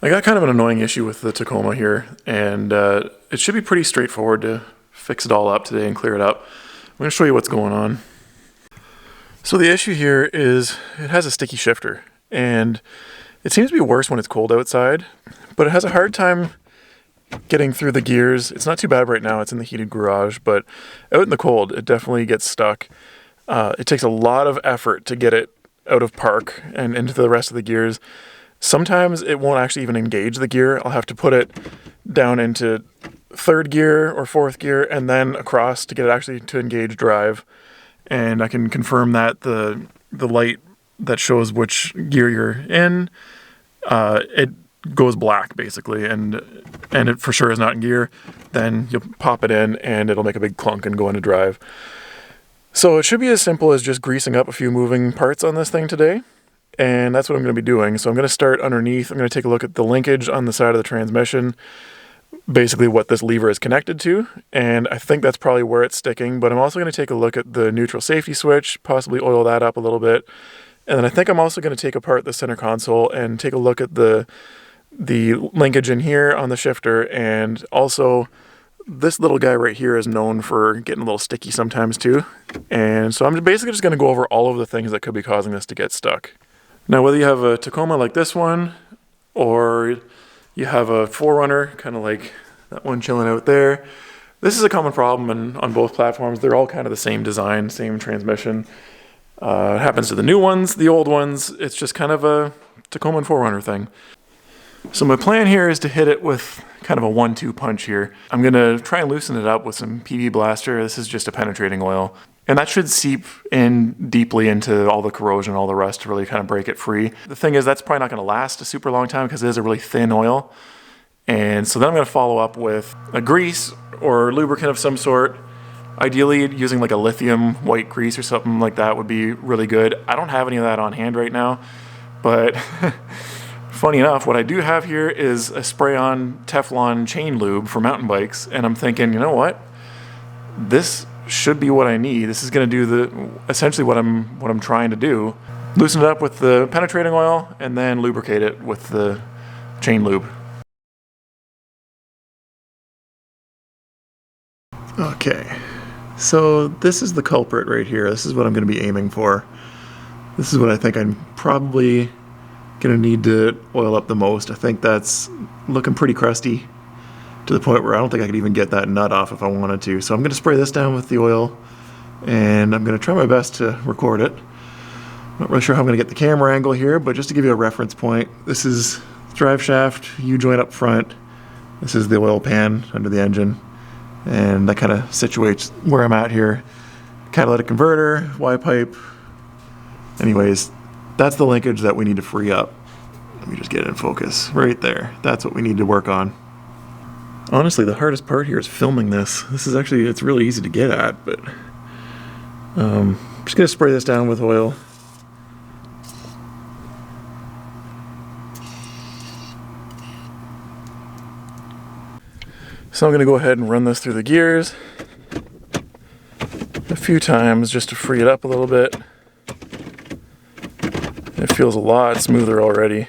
I got kind of an annoying issue with the Tacoma here, and it should be pretty straightforward to fix it all up today and clear it up. I'm going to show you what's going on. So the issue here is it has a sticky shifter, and it seems to be worse when it's cold outside, but it has a hard time getting through the gears. It's not too bad right now, it's in the heated garage, but out in the cold, it definitely gets stuck. It takes a lot of effort to get it out of park and into the rest of the gears. Sometimes it won't actually even engage the gear. I'll have to put it down into third gear or fourth gear and then across to get it actually to engage drive. And I can confirm that the light that shows which gear you're in, it goes black basically, and it for sure is not in gear. Then you'll pop it in and it'll make a big clunk and go into drive. So it should be as simple as just greasing up a few moving parts on this thing today. And that's what I'm going to be doing. So I'm going to start underneath. I'm going to take a look at the linkage on the side of the transmission, basically what this lever is connected to. And I think that's probably where it's sticking, but I'm also going to take a look at the neutral safety switch, possibly oil that up a little bit. And then I think I'm also going to take apart the center console and take a look at the linkage in here on the shifter. And also this little guy right here is known for getting a little sticky sometimes too. And so I'm basically just going to go over all of the things that could be causing this to get stuck. Now, whether you have a Tacoma like this one, or you have a 4runner, kind of like that one chilling out there, this is a common problem on both platforms. They're all kind of the same design, same transmission. It happens to the new ones, the old ones. It's just kind of a Tacoma and 4runner thing. So my plan here is to hit it with kind of a 1-2 punch here. I'm going to try and loosen it up with some PB Blaster. This is just a penetrating oil. And that should seep in deeply into all the corrosion, all the rust to really kind of break it free. The thing is, that's probably not going to last a super long time because it is a really thin oil. And so then I'm going to follow up with a grease or lubricant of some sort. Ideally, using like a lithium white grease or something like that would be really good. I don't have any of that on hand right now, but funny enough, what I do have here is a spray-on Teflon chain lube for mountain bikes. And I'm thinking, you know what? This should be what I need. This is going to do essentially what I'm trying to do. Loosen it up with the penetrating oil and then lubricate it with the chain lube. Okay, so this is the culprit right here. This is what I'm going to be aiming for. This is what I think I'm probably going to need to oil up the most. I think that's looking pretty crusty, to the point where I don't think I could even get that nut off if I wanted to. So I'm going to spray this down with the oil, and I'm going to try my best to record it. Not really sure how I'm going to get the camera angle here, but just to give you a reference point, this is drive shaft, U-joint up front. This is the oil pan under the engine, and that kind of situates where I'm at here. Catalytic converter, Y-pipe. Anyways, that's the linkage that we need to free up. Let me just get it in focus. Right there. That's what we need to work on. Honestly, the hardest part here is filming this. This is actually, it's really easy to get at, but I'm just going to spray this down with oil. So I'm going to go ahead and run this through the gears a few times just to free it up a little bit. It feels a lot smoother already.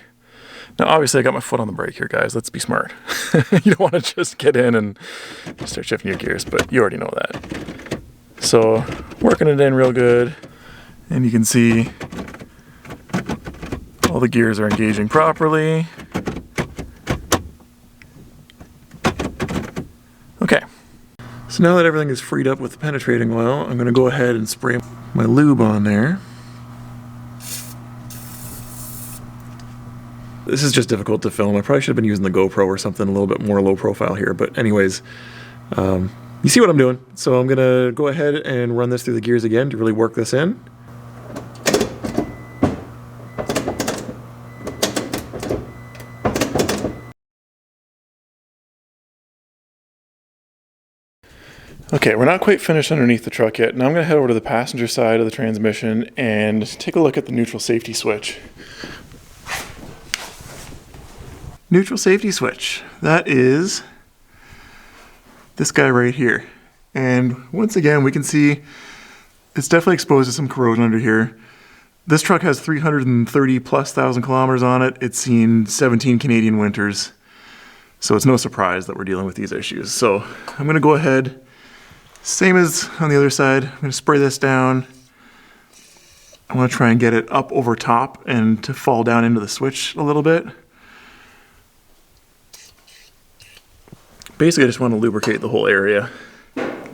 Now, obviously, I got my foot on the brake here, guys. Let's be smart. You don't want to just get in and start shifting your gears, but you already know that. So, working it in real good. And you can see all the gears are engaging properly. Okay. So now that everything is freed up with the penetrating oil, I'm going to go ahead and spray my lube on there. This is just difficult to film. I probably should have been using the GoPro or something a little bit more low profile here. But anyways, you see what I'm doing. So I'm going to go ahead and run this through the gears again to really work this in. Okay, we're not quite finished underneath the truck yet. Now I'm going to head over to the passenger side of the transmission and take a look at the neutral safety switch. Neutral safety switch. That is this guy right here. And once again, we can see it's definitely exposed to some corrosion under here. This truck has 330 plus thousand kilometers on it. It's seen 17 Canadian winters. So it's no surprise that we're dealing with these issues. So I'm gonna go ahead, same as on the other side, I'm gonna spray this down. I wanna try and get it up over top and to fall down into the switch a little bit. Basically, I just wanna lubricate the whole area.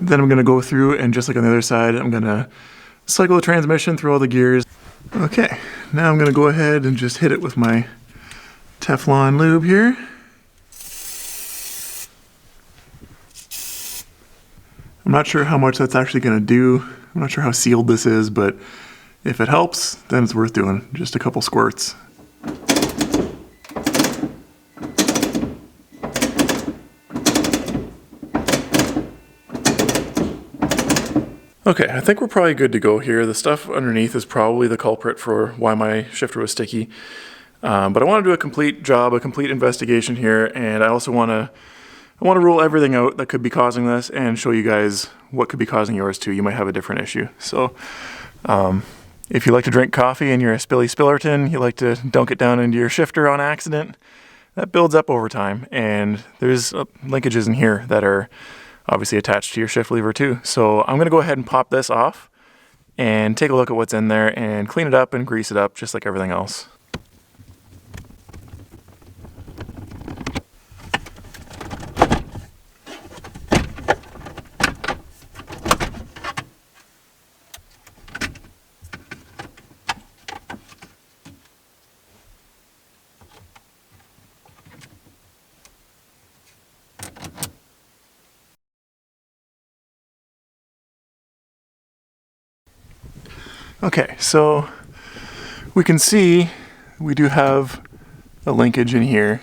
Then I'm gonna go through and just like on the other side, I'm gonna cycle the transmission through all the gears. Okay, now I'm gonna go ahead and just hit it with my Teflon lube here. I'm not sure how much that's actually gonna do. I'm not sure how sealed this is, but if it helps, then it's worth doing. Just a couple squirts. Okay, I think we're probably good to go here. The stuff underneath is probably the culprit for why my shifter was sticky. But I want to do a complete job, a complete investigation here, and I also want to rule everything out that could be causing this and show you guys what could be causing yours too. You might have a different issue. So if you like to drink coffee and you're a spillerton, you like to dunk it down into your shifter on accident, that builds up over time. And there's linkages in here that are obviously attached to your shift lever too. So I'm gonna go ahead and pop this off and take a look at what's in there and clean it up and grease it up just like everything else. Okay, so we can see we do have a linkage in here.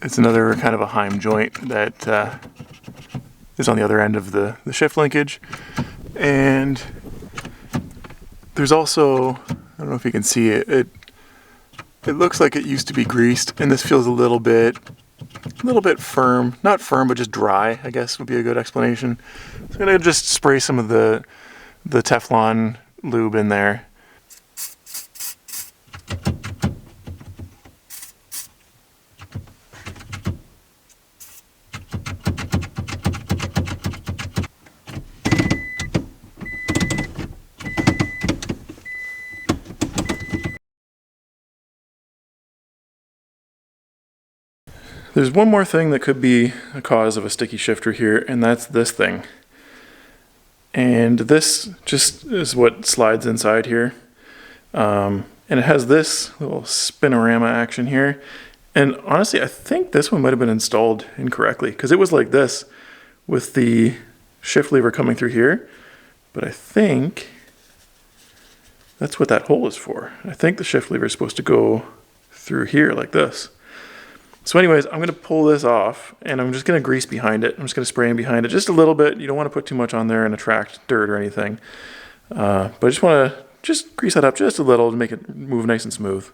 It's another kind of a Heim joint that is on the other end of the shift linkage. And there's also, I don't know if you can see it, it looks like it used to be greased, and this feels a little bit firm. Not firm, but just dry, I guess would be a good explanation. So I'm gonna just spray some of the Teflon lube in there. There's one more thing that could be a cause of a sticky shifter here, and that's this thing. And this just is what slides inside here. And it has this little spinorama action here. And honestly, I think this one might have been installed incorrectly because it was like this with the shift lever coming through here. But I think that's what that hole is for. I think the shift lever is supposed to go through here like this. So anyways, I'm gonna pull this off and I'm just gonna grease behind it. I'm just gonna spray in behind it just a little bit. You don't wanna put too much on there and attract dirt or anything. But I just wanna grease that up just a little to make it move nice and smooth.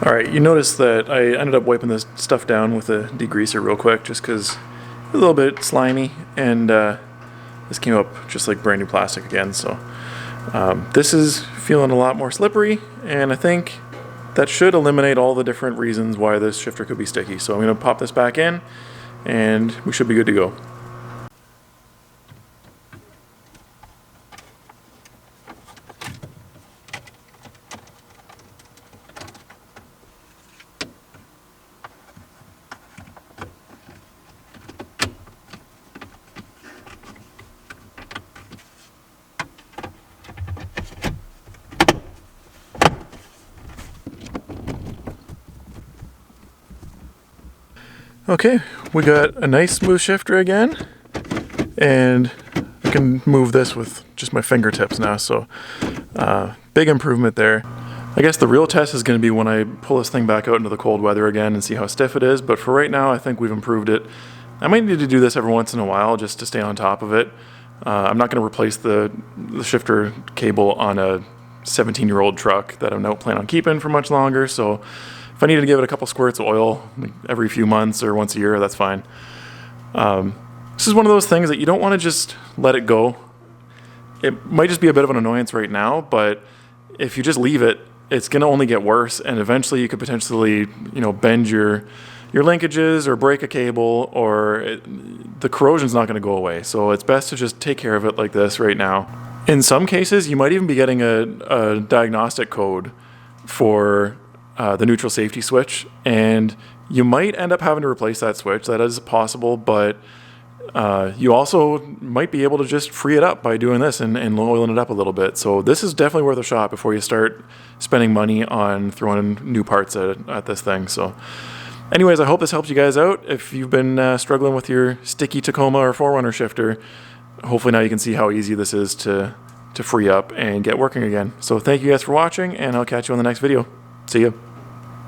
Alright, you notice that I ended up wiping this stuff down with a degreaser real quick just because it's a little bit slimy, and this came up just like brand new plastic again. So this is feeling a lot more slippery, and I think that should eliminate all the different reasons why this shifter could be sticky. So I'm going to pop this back in and we should be good to go. Okay, we got a nice smooth shifter again, and can move this with just my fingertips now, so big improvement there. I guess the real test is going to be when I pull this thing back out into the cold weather again and see how stiff it is, but for right now I think we've improved it. I might need to do this every once in a while just to stay on top of it. I'm not going to replace the shifter cable on a 17-year-old truck that I don't plan on keeping for much longer, so if I need to give it a couple squirts of oil every few months or once a year, that's fine. This is one of those things that you don't want to just let it go. It might just be a bit of an annoyance right now, but if you just leave it, it's going to only get worse, and eventually you could potentially, bend your linkages or break a cable, or the corrosion's not going to go away. So it's best to just take care of it like this right now. In some cases, you might even be getting a diagnostic code for the neutral safety switch, and you might end up having to replace that switch. That is possible, but you also might be able to just free it up by doing this and oiling it up a little bit. So this is definitely worth a shot before you start spending money on throwing in new parts at this thing. So anyways, I hope this helps you guys out. If you've been struggling with your sticky Tacoma or 4runner shifter, hopefully now you can see how easy this is to free up and get working again. So thank you guys for watching, and I'll catch you on the next video. See ya.